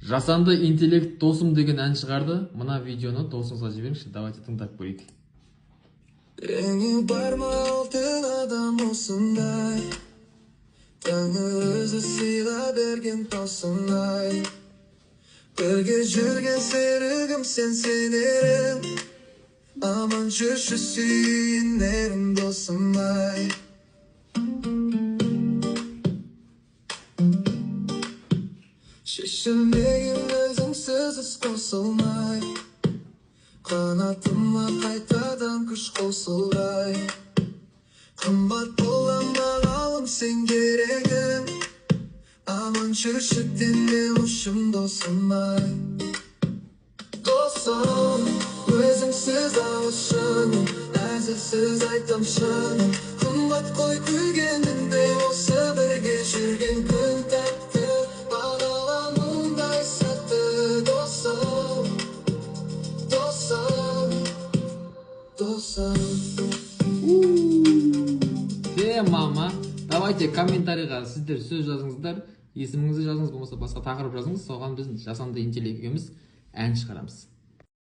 Жасанды интеллект досым деген ән шығарды. Мына видеоны досыңызға жіберіңізші, давайте тыңдап көрейік. Реңі бар ма алтын адам осындай, Тәңір өзі сыйға берген таусындай. Бірге жүрген серігім сен сенерім, аман жүрші сүйінерім досым-ай. Шешілмеген өзіңсіз іс қосылмай, қанатыма қайтадан күш қосылдай. Қымбат болам бағалым сен керегім, аман жүрші денем ұшым досым-ай. Досым, өзіңсіз алшыным, әзілсіз айтам шыным. Қымбат қой күлгенімде осы бірге жүрген күн тәтті, бағала мұндай сәтті. Досым, досым, досым. Мама, давайте комментарийға сіздер сөз жазыңыздар, есіміңізді жазыңыз, болмаса басқа тақырып жазыңыз, соған біз жасанды интеллект екеуміз ән шығарамыз.